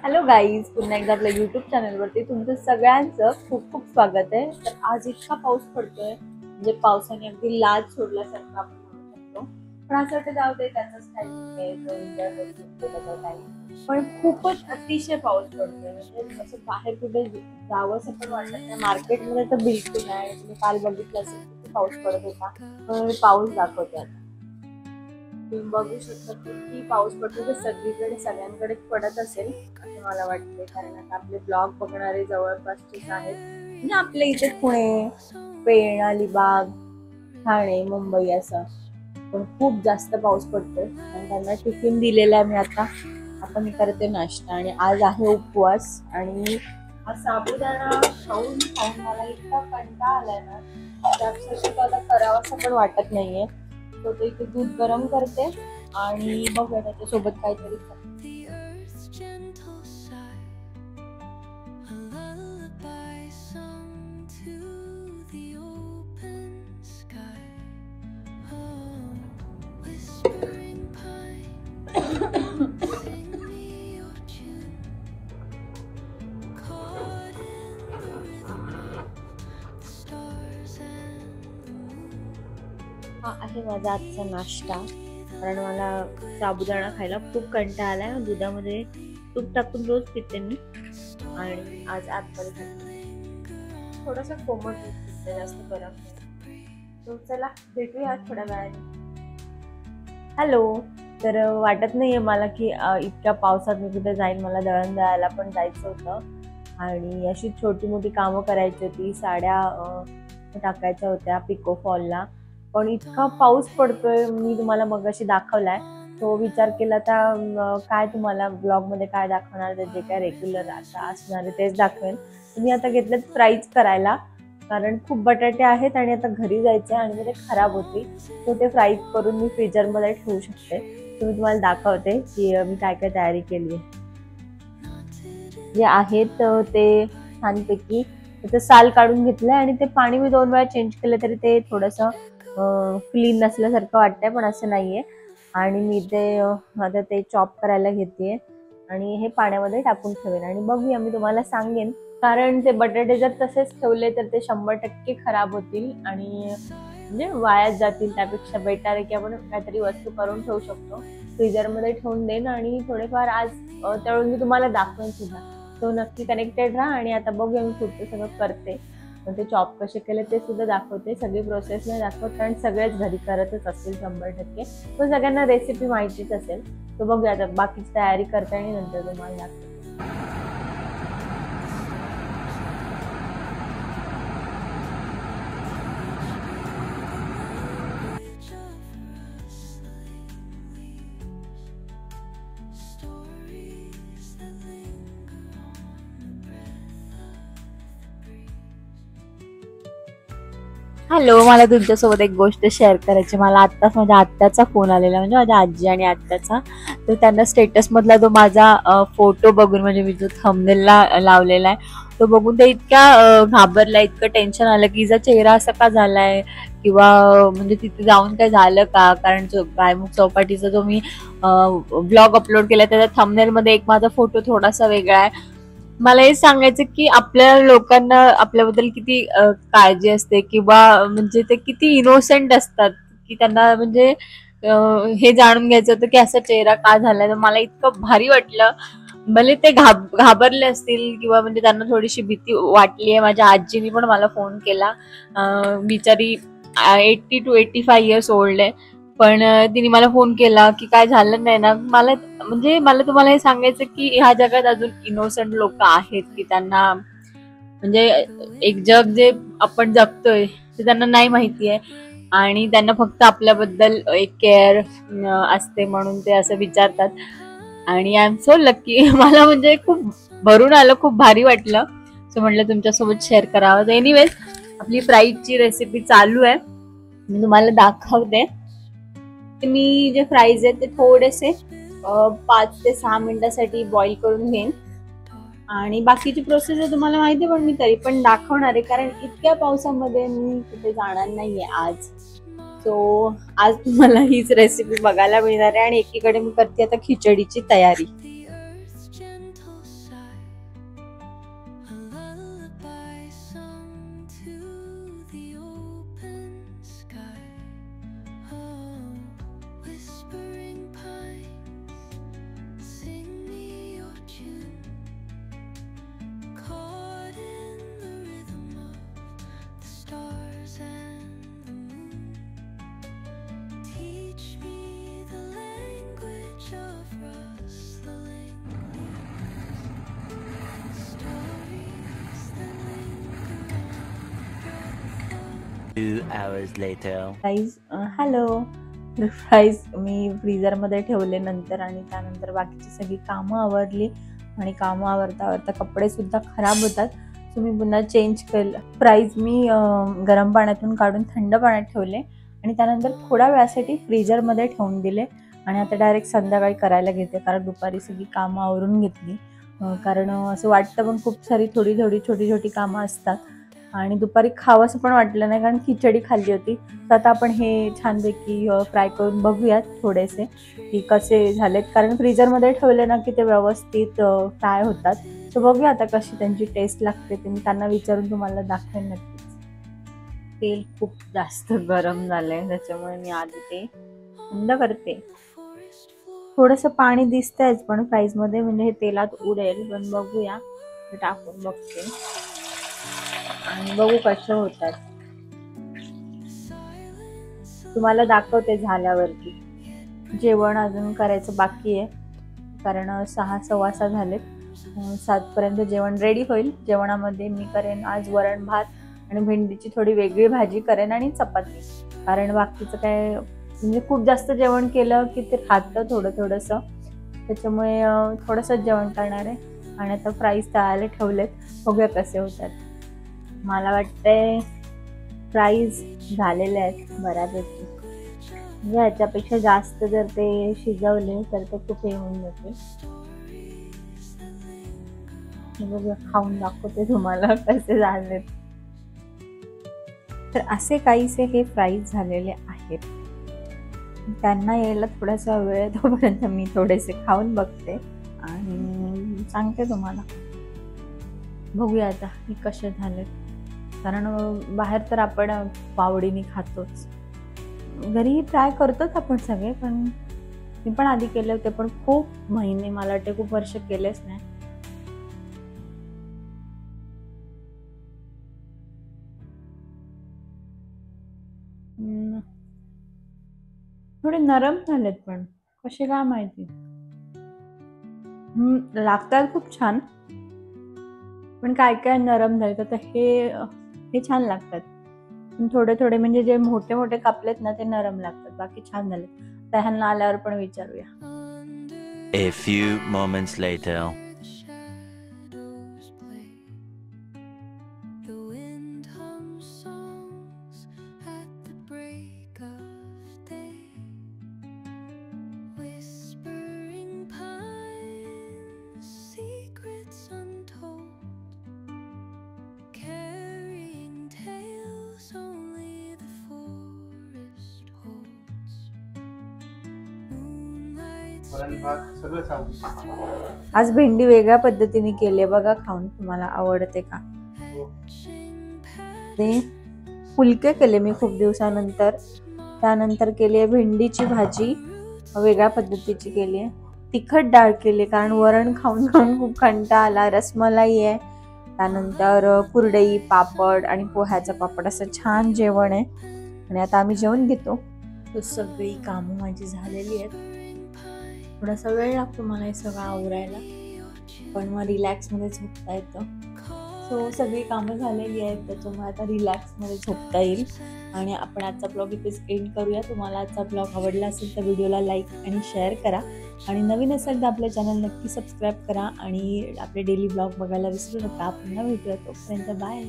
Hello guys, पुन्हा एकदा आपल्या युट्यूब चॅनलवरती तुमचं सगळ्यांचं खूप खूप स्वागत आहे. तर आज इतका पाऊस पडतोय म्हणजे पावसाने अगदी लाज सोडल्यासारखं आपण म्हणू शकतो. पण असं वाटतं जाऊ दे, त्याचाच टाइम आहे, तो एन्जॉय करू शकतो त्याचा टाइम. पण खूपच अतिशय पाऊस पडतोय, म्हणजे असं बाहेर कुठे जावंसं पण वाटत नाही. मार्केटमध्ये तर बिलकुल नाही. तुम्ही काल बघितलं असेल किती पाऊस पडत होता, पण पाऊस दाखवते आता. तुम्ही बघू शकता किती पाऊस पडतो, तर सगळीकडे सगळ्यांकडेच पडत असेल असं मला वाटते. कारण आता आपले ब्लॉग बघणारे जवळपासचेच आहेत, म्हणजे आपल्या इथे पुणे, पेण, अलिबाग, ठाणे, मुंबई असं. पण खूप जास्त पाऊस पडतोय आणि त्यांना टिफिन दिलेला आहे मी आता. आता मी करते नाश्ता आणि आज आहे उपवास. आणि हा साबुदाणा खाऊन खाऊन मला इतका कंटाळा आलाय ना, त्या अक्षरशः आता करावासा पण वाटत नाहीये. तो इथे दूध गरम करते आणि बघूया त्याच्यासोबत काहीतरी हा आहे माझा आजचा नाश्ता. कारण मला साबुदाणा खायला खूप कंटाळा आलाय. दुधामध्ये तूप टाकून रोज पिते मी, आणि आज आतमध्ये थोडासा कोमट दूध पिते, जास्त गरम नाही. तो चला भेटूया थोड्या वेळाने. हॅलो. तर वाटत नाहीये मला की इतक्या पावसात मी कुठे जाईन. मला दळण दळायला पण जायचं होतं आणि अशी छोटी मोठी कामं करायची होती. साड्या टाकायच्या होत्या पिको फॉलला. पण इतका पाऊस पडतोय, मी तुम्हाला मगाशी दाखवलाय तो. विचार केला तर काय तुम्हाला ब्लॉग मध्ये काय दाखवणार, जे काय रेग्युलर आता असणार आहे तेच दाखवेन. मी आता घेतलेत फ्राईज करायला, कारण खूप बटाटे आहेत आणि आता घरी जायचे आणि ते खराब होतील. तो ते फ्राईज करून मी फ्रीजर मध्ये ठेवू शकते. तुम्ही तुम्हाला दाखवते की मी काय काय तयारी केली आहे. जे आहेत ते छानपैकी त्याचं साल काढून घेतलंय आणि ते पाणी मी 2 वेळा चेंज केलं तरी ते थोडंसं क्लीन नसल्यासारखं वाटतंय, पण असं नाहीये. आणि मी ते आता ते चॉप करायला घेतेय आणि हे पाण्यामध्ये टाकून ठेवेन आणि बघूया, मी तुम्हाला सांगेन. कारण ते बटाटे जर तसेच ठेवले तर ते 100% खराब होतील आणि म्हणजे वायाच जातील. त्यापेक्षा बेटर आहे की आपण काहीतरी वस्तू करून ठेवू शकतो. फ्रीजर मध्ये ठेवून देईन आणि थोडेफार आज तळून मी तुम्हाला दाखवेन सुद्धा. तो नक्की कनेक्टेड राहा. आणि आता बघूया मी पुढचं सगळं करते. ते चॉप कसे केले ते सुद्धा दाखवते. सगळी प्रोसेस नाही दाखवत, कारण सगळेच घरी करतच असतील 100%. पण सगळ्यांना रेसिपी माहितीच असेल. तो बघूया आता बाकीची तयारी करते आणि नंतर तुम्हाला दाखवते. हॅलो, मला तुमच्यासोबत एक गोष्ट शेअर करायची. मला आत्ताच माझ्या आत्याचा फोन आलेला, म्हणजे माझ्या आजी आणि आत्याचा. तर त्यांना स्टेटस मधला जो माझा फोटो बघून, म्हणजे मी जो थंबनेलला लावलेला आहे तो बघून ते इतक्या घाबरल्या, इतकं टेन्शन आलं की हिचा चेहरा असा का झालाय, किंवा म्हणजे तिथे जाऊन काय झालं का. कारण जो गायमुख चौपाटीचा जो मी ब्लॉग अपलोड केला त्याच्या थंबनेल मध्ये एक माझा फोटो थोडासा वेगळा आहे. मला हे सांगायचं की आपल्या लोकांना आपल्याबद्दल किती काळजी असते, किंवा म्हणजे ते किती इनोसेंट असतात, की त्यांना म्हणजे हे जाणून घ्यायचं होतं की असा चेहरा का झालाय. तर मला इतकं भारी वाटलं. भले ते घाबरले असतील, किंवा म्हणजे त्यांना थोडीशी भीती वाटली आहे. माझ्या आजीनी पण मला फोन केला. बिचारी 80 to 85 इयर्स ओल्ड आहे, पण तिने मला फोन केला की काय झालं नाही ना. मला तुम्हाला हे सांगायचं की ह्या जगात अजून इनोसंट लोक आहेत, की त्यांना म्हणजे एक जग जे आपण जगतोय ते त्यांना नाही माहिती आहे, आणि त्यांना फक्त आपल्याबद्दल एक केअर असते म्हणून ते असं विचारतात. आणि आय एम सो लकी. मला म्हणजे खूप भरून आलं, खूप भारी वाटलं. सो म्हटलं तुमच्यासोबत शेअर करावं. एनिवेज, आपली फ्राईजची रेसिपी चालू आहे, मी तुम्हाला दाखवते. मी जे फ्राईज आहेत ते थोडेसे 5 ते 6 मिनिटासाठी बॉईल करून घेईन. आणि बाकीची प्रोसेस आहे तुम्हाला माहिती आहे, पण मी तरी पण दाखवणार आहे, कारण इतक्या पावसामध्ये मी कुठे जाणार नाहीये आज. सो आज तुम्हाला हीच रेसिपी बघायला मिळणार आहे. आणि एकीकडे मी करते आता खिचडीची तयारी. 2 hours later. Fries hello. तर फ्राईज मी फ्रीझरमध्ये ठेवले नंतर, आणि त्यानंतर बाकीची सगळी कामं आवरली, आणि कामं आवरता आवरता कपडेसुद्धा खराब होतात, सो मी पुन्हा चेंज केलं. फ्राईज मी गरम पाण्यातून काढून थंड पाण्यात ठेवले, आणि त्यानंतर थोड्या वेळासाठी फ्रीझरमध्ये ठेवून दिले, आणि आता डायरेक्ट संध्याकाळी करायला घेते, कारण दुपारी सगळी कामं आवरून घेतली. कारण असं वाटतं पण खूप सारी थोडी थोडी छोटी छोटी कामं असतात, आणि दुपारी खावंसं पण वाटलं नाही कारण खिचडी खाल्ली होती. तर आता आपण हे छानपैकी फ्राय करून बघूयात थोडेसे की कसे झालेत, कारण फ्रीझरमध्ये ठेवले ना की ते व्यवस्थित फ्राय होतात. तर बघूया आता कशी त्यांची टेस्ट लागते, ते मी त्यांना विचारून तुम्हाला दाखवेन नक्कीच. तेल खूप जास्त गरम झालंय, त्याच्यामुळे मी आधी ते बंद करते. थोडंसं पाणी दिसतंयच पण फ्राईजमध्ये, म्हणजे हे तेलात उडेल, पण बघूया. टाकून बघते आणि बघू कसे होतात, तुम्हाला दाखवते झाल्यावरती. जेवण अजून करायचं बाकी आहे, कारण 6 सव्वा 6 झालेत. 7पर्यंत जेवण रेडी होईल. जेवणामध्ये मी करेन आज वरण भात आणि भेंडीची थोडी वेगळी भाजी करेन आणि चपाती, कारण बाकीचं काय म्हणजे खूप जास्त जेवण केलं की ते खातं थोडंसं, त्याच्यामुळे थोडंसं जेवण करणार आहे. आणि आता फ्राईज तळायला ठेवलेत, बघूया कसे होतात. मला वाटतंय फ्राईज झालेले आहेत बऱ्यापैकी, म्हणजे ह्याच्यापेक्षा जास्त जर ते शिजवले तर ते खूप हे होऊन जाते. बघूया, खाऊन दाखवते तुम्हाला कसे झालेत. तर असे काहीसे हे फ्राईज झालेले आहेत. त्यांना यायला थोडासा वेळ, तोपर्यंत मी थोडेसे खाऊन बघते आणि सांगते तुम्हाला. बघूया आता हे कसे झालेत, कारण बाहेर तर आपण आवडीने खातोच, घरी ट्राय करतोच आपण सगळे, पण मी पण आधी केले होते, पण खूप महिने, मला वाटते खूप वर्ष केलेच नाही. थोडे नरम झालेत, पण कसे काय माहिती. लागतात खूप छान, पण काय काय नरम झाले. तर हे छान लागतात, पण थोडे म्हणजे जे मोठे मोठे कापलेत ना ते नरम लागतात, बाकी छान झाले. तर ह्यांना आल्यावर पण विचारूया. A few moments later. आज भेंडी वेगळ्या पद्धतीने केली आहे बघा, खाऊन तुम्हाला आवडते का? ते फुलके केले मी खूप दिवसानंतर, त्यानंतर केली आहे भेंडीची भाजी, वेगळ्या पद्धतीची केली आहे. तिखट डाळ केली, कारण वरण खाऊन खाऊन खूप कंटाळा आला. रसमलाई आहे, त्यानंतर कुरडई, पापड आणि पोह्याचा पापड, असं छान जेवण आहे. आणि आता आम्ही जेवण घेतो. तर सगळी कामं माझी झालेली आहेत. थोडासा वेळ लागतो मला हे सगळं आवरायला, पण मग रिलॅक्समध्ये झोपता येतं. सो सगळी कामं झालेली आहेत, त्याच्यामुळे आता रिलॅक्समध्ये झोपता येईल. आणि आपण आजचा ब्लॉग इथेच एंड करूया. तुम्हाला आजचा ब्लॉग आवडला असेल तर व्हिडिओला लाईक आणि शेअर करा, आणि नवीन असेल तर आपल्या चॅनल नक्की सबस्क्राईब करा, आणि आपले डेली ब्लॉग बघायला विसरू नका. पुन्हा भेटूया, तोपर्यंत बाय.